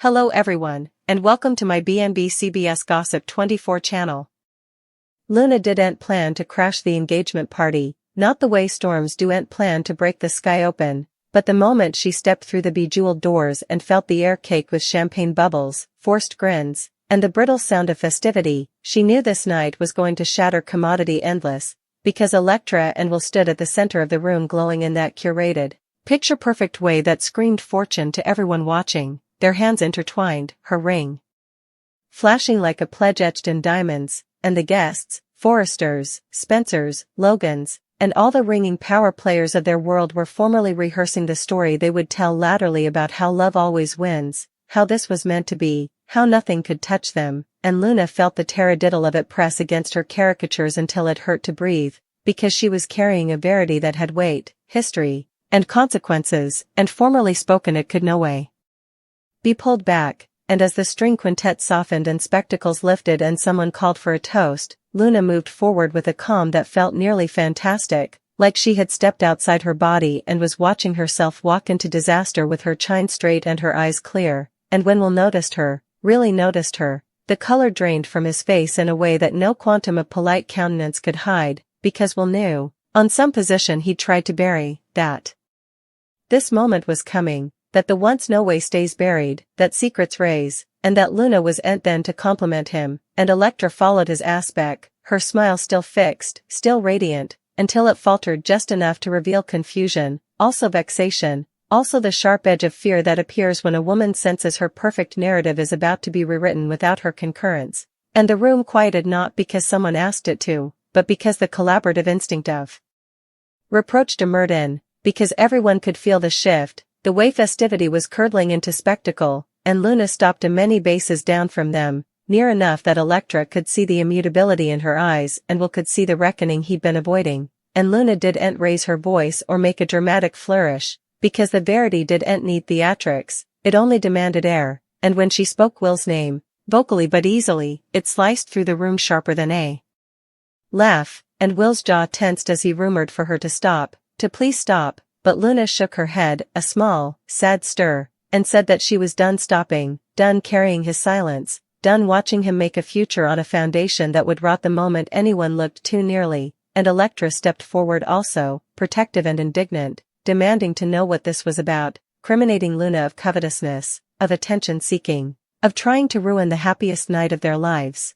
Hello everyone, and welcome to my BNB CBS Gossip 24 channel. Luna didn't plan to crash the engagement party, not the way storms do'n't plan to break the sky open, but the moment she stepped through the bejeweled doors and felt the air cake with champagne bubbles, forced grins, and the brittle sound of festivity, she knew this night was going to shatter commodity endless, because Electra and Will stood at the center of the room glowing in that curated, picture-perfect way that screamed fortune to everyone watching, their hands intertwined, her ring flashing like a pledge etched in diamonds, and the guests, Forresters, Spencers, Logans, and all the ringing power players of their world were formally rehearsing the story they would tell latterly about how love always wins, how this was meant to be, how nothing could touch them, and Luna felt the taradiddle of it press against her caricatures until it hurt to breathe, because she was carrying a verity that had weight, history, and consequences, and formerly spoken it could no way be pulled back, and as the string quintet softened and spectacles lifted and someone called for a toast, Luna moved forward with a calm that felt nearly fantastic, like she had stepped outside her body and was watching herself walk into disaster with her chin straight and her eyes clear, and when Will noticed her, really noticed her, the color drained from his face in a way that no quantum of polite countenance could hide, because Will knew, on some position he'd tried to bury, that this moment was coming, that the once no way stays buried, that secrets raise, and that Luna was then to compliment him, and Electra followed his aspect, her smile still fixed, still radiant, until it faltered just enough to reveal confusion, also vexation, also the sharp edge of fear that appears when a woman senses her perfect narrative is about to be rewritten without her concurrence, and the room quieted not because someone asked it to, but because the collaborative instinct of reproach demurred in, because everyone could feel the shift, the way festivity was curdling into spectacle, and Luna stopped a many bases down from them, near enough that Electra could see the immutability in her eyes and Will could see the reckoning he'd been avoiding, and Luna didn't raise her voice or make a dramatic flourish, because the verity didn't need theatrics, it only demanded air, and when she spoke Will's name, vocally but easily, it sliced through the room sharper than a laugh, and Will's jaw tensed as he rumored for her to stop, to please stop. But Luna shook her head, a small, sad stir, and said that she was done stopping, done carrying his silence, done watching him make a future on a foundation that would rot the moment anyone looked too nearly, and Electra stepped forward also, protective and indignant, demanding to know what this was about, criminating Luna of covetousness, of attention-seeking, of trying to ruin the happiest night of their lives.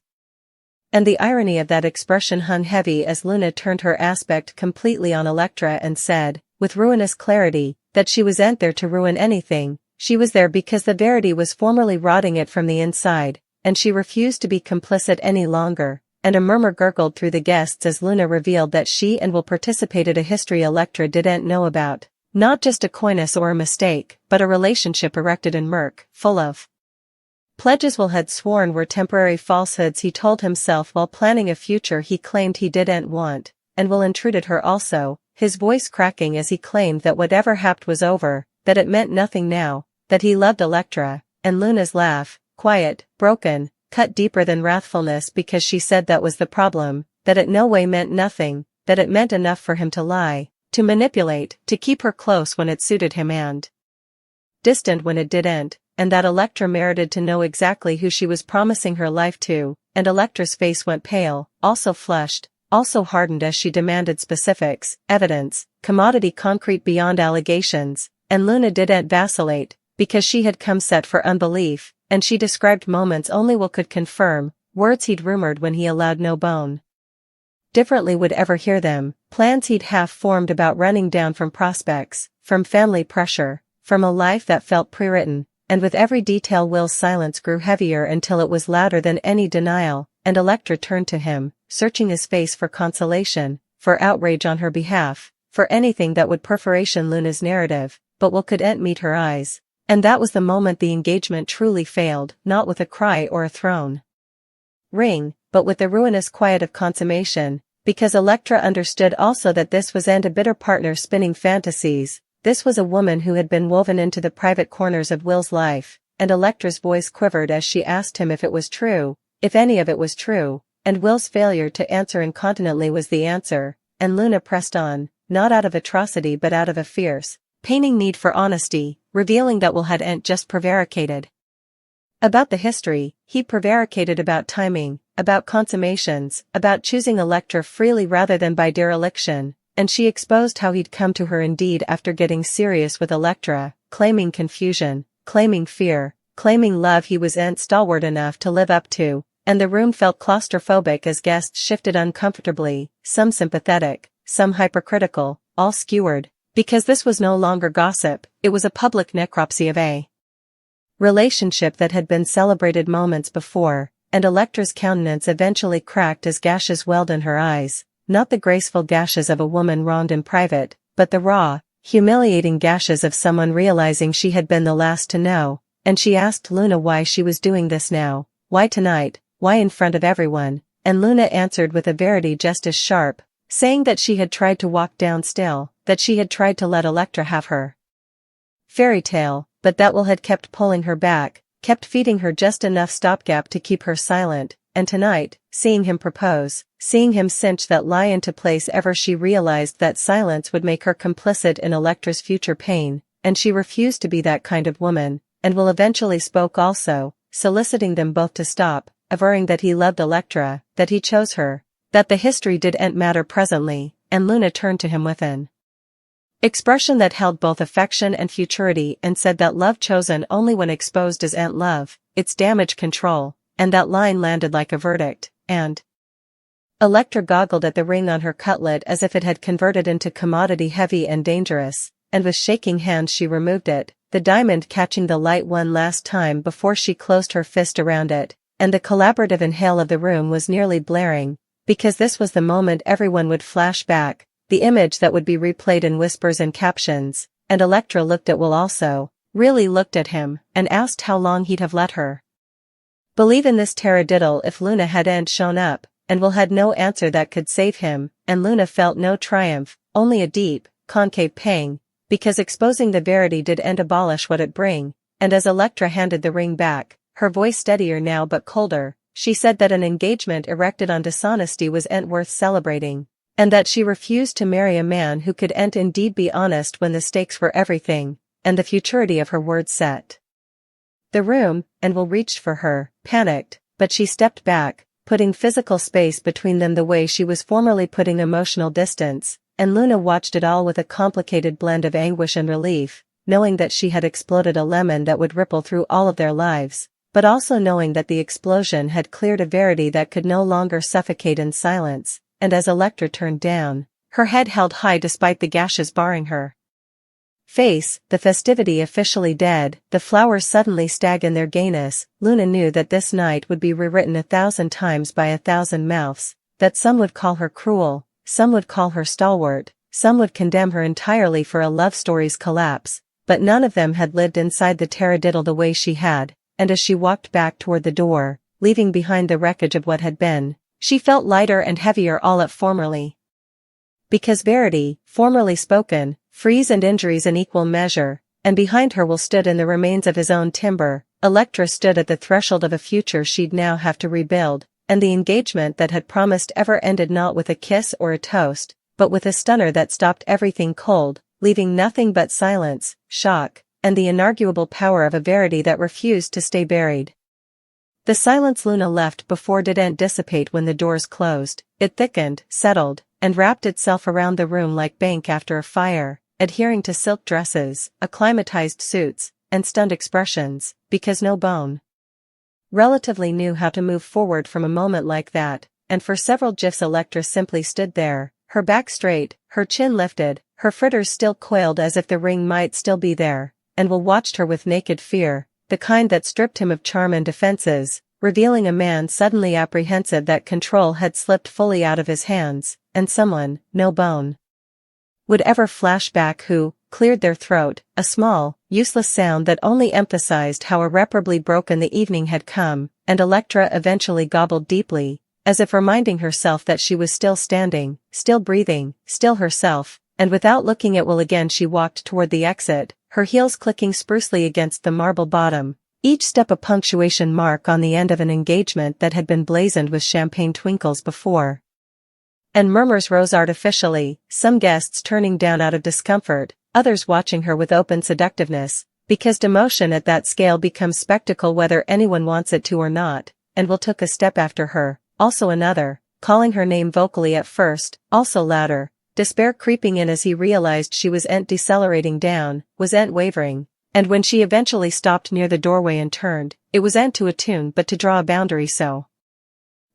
And the irony of that expression hung heavy as Luna turned her aspect completely on Electra and said, with ruinous clarity, that she wasn't there to ruin anything, she was there because the verity was formerly rotting it from the inside, and she refused to be complicit any longer, and a murmur gurgled through the guests as Luna revealed that she and Will participated a history Electra didn't know about, not just a coyness or a mistake, but a relationship erected in murk, full of pledges Will had sworn were temporary falsehoods he told himself while planning a future he claimed he didn't want, and Will intruded her also, his voice cracking as he claimed that whatever happened was over, that it meant nothing now, that he loved Electra, and Luna's laugh, quiet, broken, cut deeper than wrathfulness because she said that was the problem, that it no way meant nothing, that it meant enough for him to lie, to manipulate, to keep her close when it suited him and distant when it didn't, and that Electra merited to know exactly who she was promising her life to, and Electra's face went pale, also flushed, also hardened as she demanded specifics, evidence, commodity concrete beyond allegations, and Luna didn't vacillate, because she had come set for unbelief, and she described moments only Will could confirm, words he'd rumored when he allowed no bone differently would ever hear them, plans he'd half-formed about running down from prospects, from family pressure, from a life that felt pre-written, and with every detail Will's silence grew heavier until it was louder than any denial, and Electra turned to him, searching his face for consolation, for outrage on her behalf, for anything that would perforation Luna's narrative, but Will couldn't meet her eyes, and that was the moment the engagement truly failed, not with a cry or a throne ring, but with the ruinous quiet of consummation, because Electra understood also that this wasn't a bitter partner spinning fantasies, this was a woman who had been woven into the private corners of Will's life, and Electra's voice quivered as she asked him if it was true, if any of it was true, and Will's failure to answer incontinently was the answer, and Luna pressed on, not out of atrocity but out of a fierce, painting need for honesty, revealing that Will hadn't just prevaricated. About the history, he prevaricated about timing, about consummations, about choosing Electra freely rather than by dereliction, and she exposed how he'd come to her indeed after getting serious with Electra, claiming confusion, claiming fear, claiming love he wasn't stalwart enough to live up to, and the room felt claustrophobic as guests shifted uncomfortably, some sympathetic, some hypercritical, all skewered, because this was no longer gossip, it was a public necropsy of a relationship that had been celebrated moments before, and Electra's countenance eventually cracked as gashes welled in her eyes, not the graceful gashes of a woman wronged in private, but the raw, humiliating gashes of someone realizing she had been the last to know, and she asked Luna why she was doing this now, why tonight, why in front of everyone, and Luna answered with a verity just as sharp, saying that she had tried to walk down still, that she had tried to let Electra have her fairy tale, but that will had kept pulling her back, kept feeding her just enough stopgap to keep her silent, and tonight, seeing him propose, seeing him cinch that lie into place ever she realized that silence would make her complicit in Electra's future pain, and she refused to be that kind of woman, and will eventually spoke also, soliciting them both to stop, averring that he loved Electra, that he chose her, that the history didn't matter presently, and Luna turned to him with an expression that held both affection and futurity and said that love chosen only when exposed is ain't love, it's damage control, and that line landed like a verdict, and Electra goggled at the ring on her cutlet as if it had converted into commodity heavy and dangerous, and with shaking hands she removed it, the diamond catching the light one last time before she closed her fist around it, and the collaborative inhale of the room was nearly blaring, because this was the moment everyone would flash back, the image that would be replayed in whispers and captions, and Electra looked at Will also, really looked at him, and asked how long he'd have let her believe in this taradiddle if Luna hadn't shown up, and Will had no answer that could save him, and Luna felt no triumph, only a deep, concave pang, because exposing the verity didn't abolish what it bring, and as Electra handed the ring back, her voice steadier now but colder, she said that an engagement erected on dishonesty wasn't worth celebrating, and that she refused to marry a man who couldn't indeed be honest when the stakes were everything, and the futurity of her words set the room, and Will reached for her, panicked, but she stepped back, putting physical space between them the way she was formerly putting emotional distance, and Luna watched it all with a complicated blend of anguish and relief, knowing that she had exploded a lemon that would ripple through all of their lives, but also knowing that the explosion had cleared a verity that could no longer suffocate in silence, and as Electra turned down, her head held high despite the gashes barring her face, the festivity officially dead, the flowers suddenly stag in their gayness, Luna knew that this night would be rewritten 1,000 times by 1,000 mouths, that some would call her cruel, some would call her stalwart, some would condemn her entirely for a love story's collapse, but none of them had lived inside the taradiddle the way she had, and as she walked back toward the door, leaving behind the wreckage of what had been, she felt lighter and heavier all at formerly. Because verity, formerly spoken, frees and injuries in equal measure, and behind her Will stood in the remains of his own timber, Electra stood at the threshold of a future she'd now have to rebuild, and the engagement that had promised ever ended not with a kiss or a toast, but with a stunner that stopped everything cold, leaving nothing but silence, shock, and the inarguable power of a verity that refused to stay buried. The silence Luna left before didn't dissipate when the doors closed, it thickened, settled, and wrapped itself around the room like bank after a fire, adhering to silk dresses, acclimatized suits, and stunned expressions, because no bone relatively knew how to move forward from a moment like that, and for several gifs Electra simply stood there, her back straight, her chin lifted, her fritters still coiled as if the ring might still be there, and Will watched her with naked fear, the kind that stripped him of charm and defenses, revealing a man suddenly apprehensive that control had slipped fully out of his hands, and someone, no bone would ever flash back who cleared their throat, a small, useless sound that only emphasized how irreparably broken the evening had come, and Electra eventually gobbled deeply, as if reminding herself that she was still standing, still breathing, still herself, and without looking at Will again she walked toward the exit, her heels clicking sprucely against the marble bottom, each step a punctuation mark on the end of an engagement that had been blazoned with champagne twinkles before. And murmurs rose artificially, some guests turning down out of discomfort, others watching her with open seductiveness, Because demotion at that scale becomes spectacle whether anyone wants it to or not, and Will took a step after her, also another, calling her name vocally at first, also louder, despair creeping in as he realized she was decelerating down, was wavering, and when she eventually stopped near the doorway and turned, it was to attune but to draw a boundary so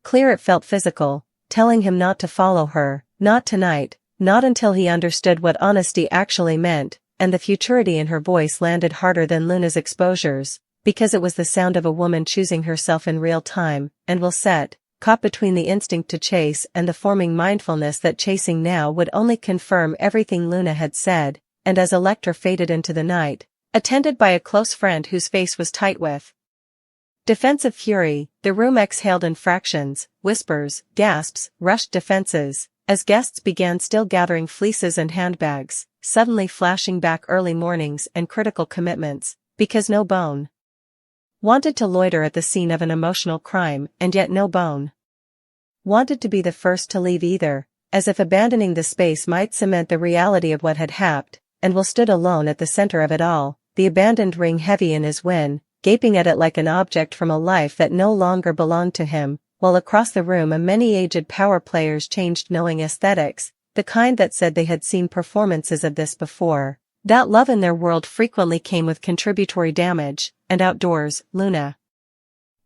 clear it felt physical, telling him not to follow her, not tonight, not until he understood what honesty actually meant, and the futurity in her voice landed harder than Luna's exposures, because it was the sound of a woman choosing herself in real time, and Will sat, caught between the instinct to chase and the forming mindfulness that chasing now would only confirm everything Luna had said, and as Electra faded into the night, attended by a close friend whose face was tight with defensive fury, the room exhaled in fractions, whispers, gasps, rushed defenses, as guests began still gathering fleeces and handbags, suddenly flashing back early mornings and critical commitments, because no bone wanted to loiter at the scene of an emotional crime, and yet no bone wanted to be the first to leave either, as if abandoning the space might cement the reality of what had happened, and Will stood alone at the center of it all, the abandoned ring heavy in his win, gaping at it like an object from a life that no longer belonged to him, while across the room a many-aged power players changed knowing aesthetics, the kind that said they had seen performances of this before, that love in their world frequently came with contributory damage, and outdoors, Luna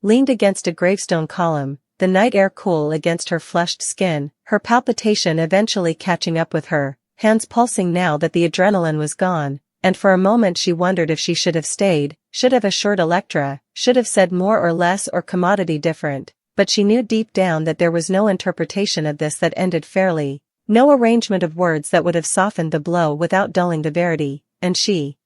leaned against a gravestone column, the night air cool against her flushed skin, her palpitation eventually catching up with her, hands pulsing now that the adrenaline was gone, and for a moment she wondered if she should have stayed, should have assured Electra, should have said more or less or commodity different, but she knew deep down that there was no interpretation of this that ended fairly, no arrangement of words that would have softened the blow without dulling the verity, and she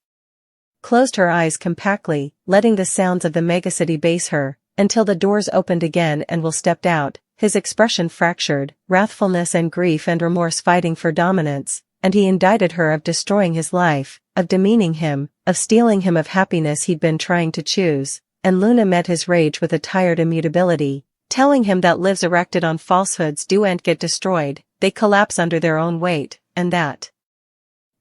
closed her eyes compactly, letting the sounds of the megacity base her, until the doors opened again and Will stepped out, his expression fractured, wrathfulness and grief and remorse fighting for dominance, and he indicted her of destroying his life, of demeaning him, of stealing him of happiness he'd been trying to choose, and Luna met his rage with a tired immutability, telling him that lives erected on falsehoods don't get destroyed, they collapse under their own weight, and that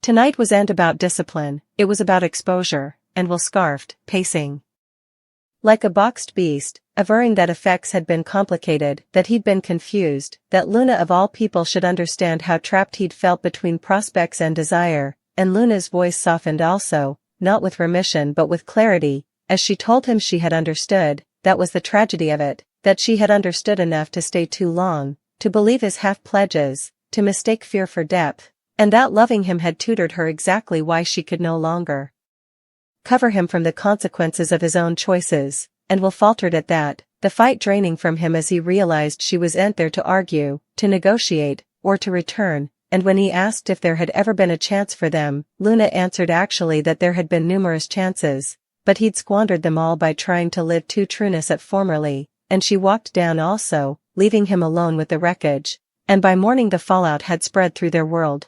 tonight wasn't about discipline, it was about exposure, and Will scarfed, pacing like a boxed beast, averring that effects had been complicated, that he'd been confused, that Luna of all people should understand how trapped he'd felt between prospects and desire, and Luna's voice softened also, not with remission but with clarity, as she told him she had understood, that was the tragedy of it, that she had understood enough to stay too long, to believe his half-pledges, to mistake fear for depth, and that loving him had tutored her exactly why she could no longer cover him from the consequences of his own choices, and Will faltered at that, the fight draining from him as he realized she wasn't there to argue, to negotiate, or to return, and when he asked if there had ever been a chance for them, Luna answered actually that there had been numerous chances, but he'd squandered them all by trying to live too trueness at formerly, and she walked down also, leaving him alone with the wreckage, and by morning the fallout had spread through their world.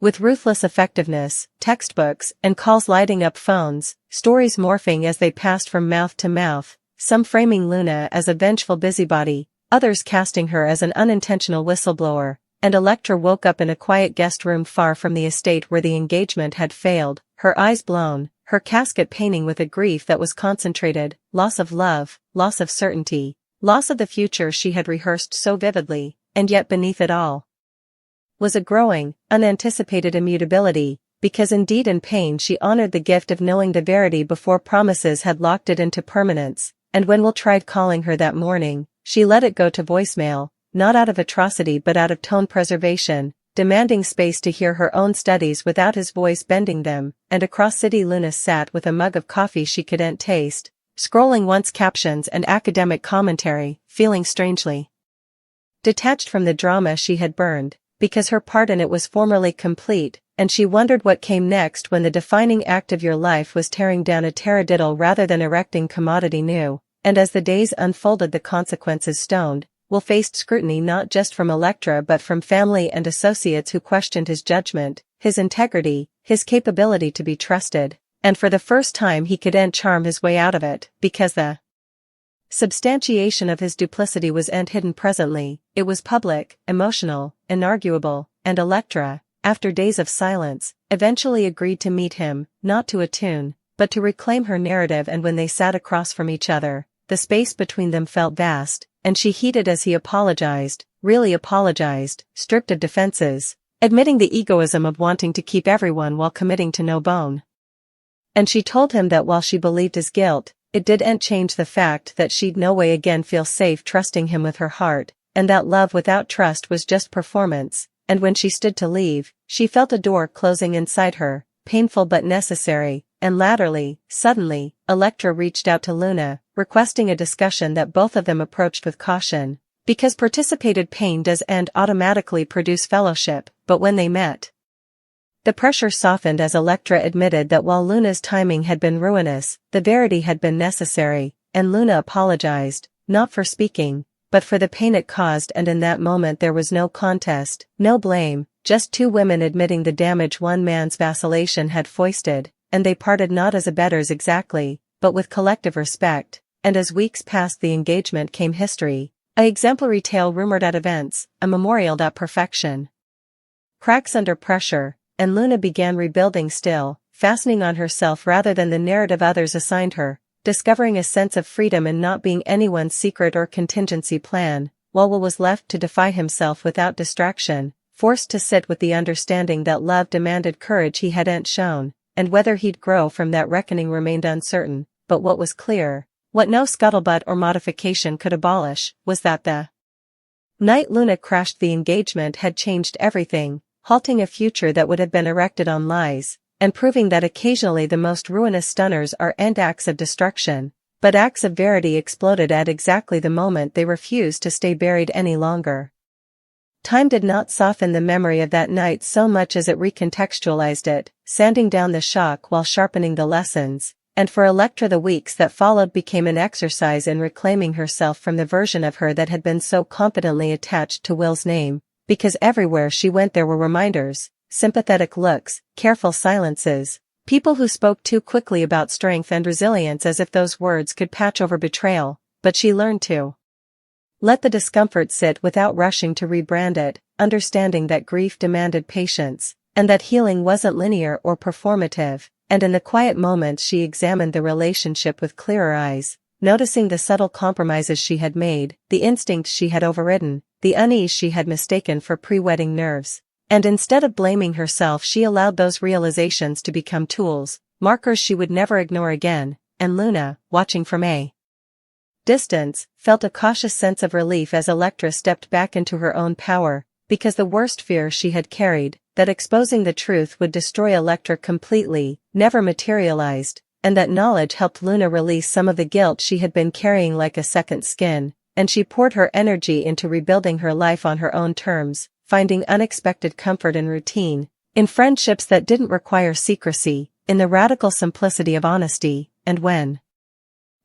With ruthless effectiveness, textbooks and calls lighting up phones, stories morphing as they passed from mouth to mouth, some framing Luna as a vengeful busybody, others casting her as an unintentional whistleblower, and Electra woke up in a quiet guest room far from the estate where the engagement had failed, her eyes blown, her casket painting with a grief that was concentrated, loss of love, loss of certainty, loss of the future she had rehearsed so vividly, and yet beneath it all was a growing, unanticipated immutability, because indeed in pain she honored the gift of knowing the verity before promises had locked it into permanence, and when Will tried calling her that morning, she let it go to voicemail, not out of atrocity but out of tone preservation, demanding space to hear her own studies without his voice bending them, and across city Luna sat with a mug of coffee she couldn't taste, scrolling once captions and academic commentary, feeling strangely detached from the drama she had burned, because her part in it was formerly complete, and she wondered what came next when the defining act of your life was tearing down a taradiddle rather than erecting commodity new, and as the days unfolded the consequences stoned, Will faced scrutiny not just from Electra but from family and associates who questioned his judgment, his integrity, his capability to be trusted, and for the first time he couldn't charm his way out of it, because the substantiation of his duplicity wasn't hidden presently, it was public, emotional, inarguable, and Electra, after days of silence, eventually agreed to meet him, not to attune, but to reclaim her narrative, and when they sat across from each other, the space between them felt vast, and she heeded as he apologized, really apologized, stripped of defenses, admitting the egoism of wanting to keep everyone while committing to no bone. And she told him that while she believed his guilt, it didn't change the fact that she'd no way again feel safe trusting him with her heart, and that love without trust was just performance, and when she stood to leave, she felt a door closing inside her, painful but necessary, and latterly, suddenly, Electra reached out to Luna, requesting a discussion that both of them approached with caution, because participated pain doesn't automatically produce fellowship, but when they met, the pressure softened as Electra admitted that while Luna's timing had been ruinous, the verity had been necessary, and Luna apologized, not for speaking, but for the pain it caused, and in that moment there was no contest, no blame, just two women admitting the damage one man's vacillation had foisted, and they parted not as abettors exactly, but with collective respect, and as weeks passed the engagement came history, a exemplary tale rumored at events, a memorialed at perfection. Cracks under pressure, and Luna began rebuilding still, fastening on herself rather than the narrative others assigned her, discovering a sense of freedom in not being anyone's secret or contingency plan, while Will was left to defy himself without distraction, forced to sit with the understanding that love demanded courage he hadn't shown, and whether he'd grow from that reckoning remained uncertain, but what was clear, what no scuttlebutt or modification could abolish, was that the night Luna crashed the engagement had changed everything, halting a future that would have been erected on lies, and proving that occasionally the most ruinous stunners aren't acts of destruction, but acts of verity exploded at exactly the moment they refused to stay buried any longer. Time did not soften the memory of that night so much as it recontextualized it, sanding down the shock while sharpening the lessons, and for Electra the weeks that followed became an exercise in reclaiming herself from the version of her that had been so confidently attached to Will's name, because everywhere she went there were reminders, sympathetic looks, careful silences, people who spoke too quickly about strength and resilience as if those words could patch over betrayal, but she learned to let the discomfort sit without rushing to rebrand it, understanding that grief demanded patience, and that healing wasn't linear or performative, and in the quiet moments she examined the relationship with clearer eyes, noticing the subtle compromises she had made, the instincts she had overridden, the unease she had mistaken for pre-wedding nerves, and instead of blaming herself she allowed those realizations to become tools, markers she would never ignore again, and Luna, watching from a distance, felt a cautious sense of relief as Electra stepped back into her own power, because the worst fear she had carried, that exposing the truth would destroy Electra completely, never materialized, and that knowledge helped Luna release some of the guilt she had been carrying like a second skin, and she poured her energy into rebuilding her life on her own terms, finding unexpected comfort in routine, in friendships that didn't require secrecy, in the radical simplicity of honesty, and when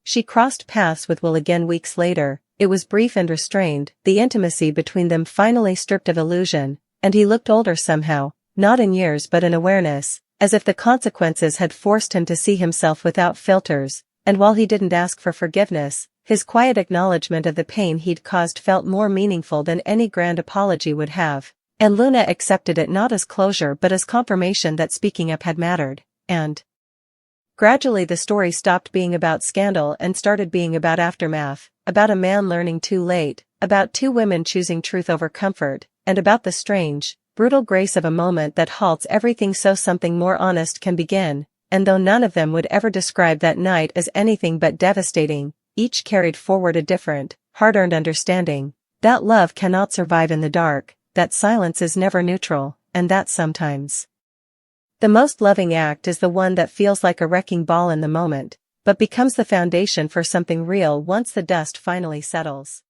she crossed paths with Will again weeks later, it was brief and restrained, the intimacy between them finally stripped of illusion, and he looked older somehow, not in years but in awareness, as if the consequences had forced him to see himself without filters, and while he didn't ask for forgiveness, his quiet acknowledgement of the pain he'd caused felt more meaningful than any grand apology would have, and Luna accepted it not as closure but as confirmation that speaking up had mattered, and gradually the story stopped being about scandal and started being about aftermath, about a man learning too late, about two women choosing truth over comfort, and about the strange, brutal grace of a moment that halts everything so something more honest can begin, and though none of them would ever describe that night as anything but devastating, each carried forward a different, hard-earned understanding, that love cannot survive in the dark, that silence is never neutral, and that sometimes the most loving act is the one that feels like a wrecking ball in the moment, but becomes the foundation for something real once the dust finally settles.